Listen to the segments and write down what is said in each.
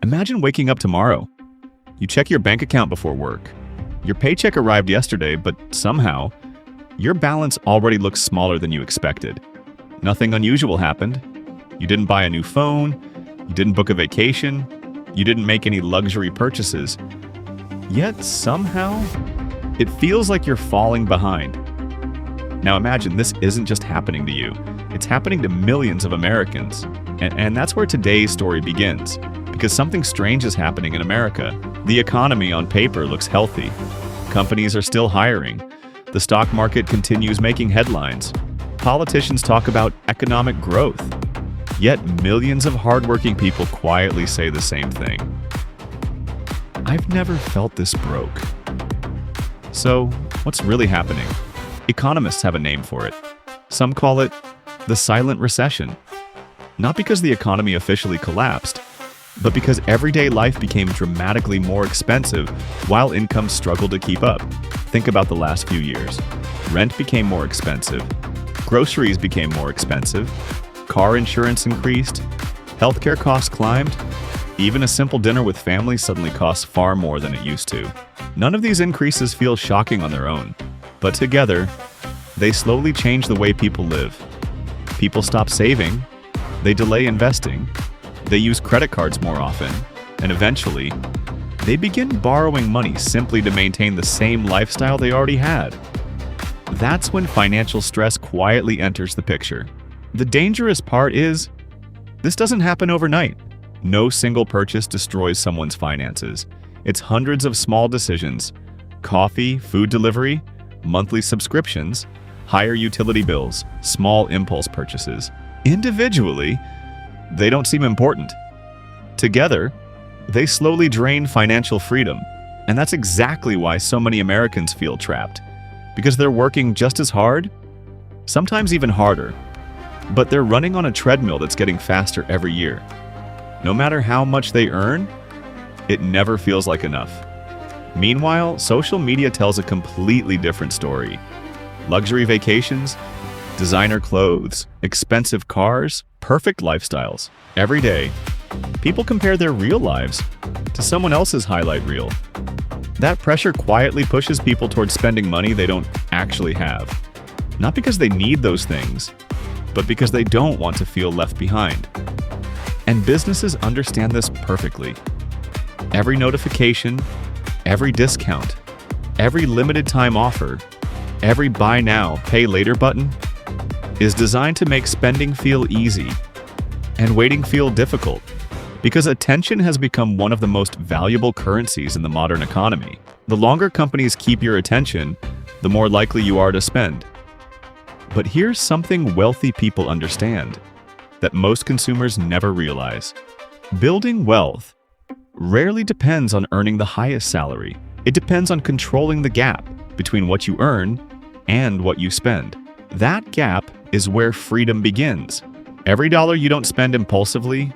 Imagine waking up tomorrow. You check your bank account before work. Your paycheck arrived yesterday, but somehow, your balance already looks smaller than you expected. Nothing unusual happened. You didn't buy a new phone. You didn't book a vacation. You didn't make any luxury purchases. Yet somehow, it feels like you're falling behind. Now imagine this isn't just happening to you. It's happening to millions of Americans. And that's where today's story begins. Because something strange is happening in America. The economy on paper looks healthy. Companies are still hiring. The stock market continues making headlines. Politicians talk about economic growth. Yet millions of hardworking people quietly say the same thing. I've never felt this broke. So, what's really happening? Economists have a name for it. Some call it the silent recession. Not because the economy officially collapsed, but because everyday life became dramatically more expensive while incomes struggled to keep up. Think about the last few years. Rent became more expensive. Groceries became more expensive. Car insurance increased. Healthcare costs climbed. Even a simple dinner with family suddenly costs far more than it used to. None of these increases feel shocking on their own, but together, they slowly change the way people live. People stop saving. They delay investing. They use credit cards more often, and eventually, they begin borrowing money simply to maintain the same lifestyle they already had. That's when financial stress quietly enters the picture. The dangerous part is, this doesn't happen overnight. No single purchase destroys someone's finances. It's hundreds of small decisions: coffee, food delivery, monthly subscriptions, higher utility bills, small impulse purchases. Individually, they don't seem important. Together, they slowly drain financial freedom. And that's exactly why so many Americans feel trapped. Because they're working just as hard, sometimes even harder, but they're running on a treadmill that's getting faster every year. No matter how much they earn, it never feels like enough. Meanwhile, social media tells a completely different story. Luxury vacations, designer clothes, expensive cars, perfect lifestyles. Every day, people compare their real lives to someone else's highlight reel. That pressure quietly pushes people towards spending money they don't actually have. Not because they need those things, but because they don't want to feel left behind. And businesses understand this perfectly. Every notification, every discount, every limited time offer, every buy now, pay later button is designed to make spending feel easy and waiting feel difficult, because attention has become one of the most valuable currencies in the modern economy. The longer companies keep your attention, the more likely you are to spend. But here's something wealthy people understand that most consumers never realize. Building wealth rarely depends on earning the highest salary. It depends on controlling the gap between what you earn and what you spend. That gap is where freedom begins. Every dollar you don't spend impulsively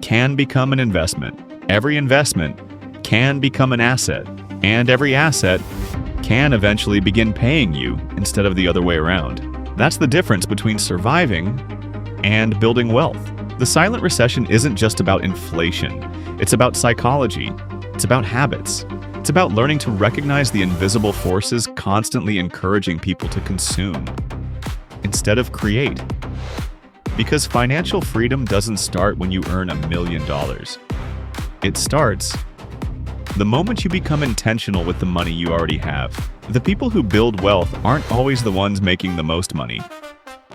can become an investment. Every investment can become an asset. And every asset can eventually begin paying you instead of the other way around. That's the difference between surviving and building wealth. The silent recession isn't just about inflation. It's about psychology. It's about habits. It's about learning to recognize the invisible forces constantly encouraging people to consume instead of create. Because financial freedom doesn't start when you earn $1 million. It starts the moment you become intentional with the money you already have. The people who build wealth aren't always the ones making the most money.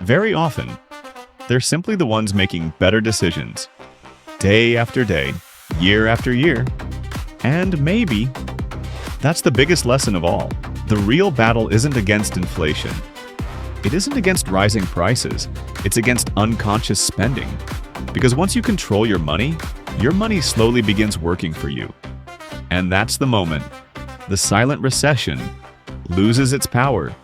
Very often, they're simply the ones making better decisions, day after day, year after year. And maybe that's the biggest lesson of all. The real battle isn't against inflation. It isn't against rising prices. It's against unconscious spending. Because once you control your money slowly begins working for you. And that's the moment the silent recession loses its power.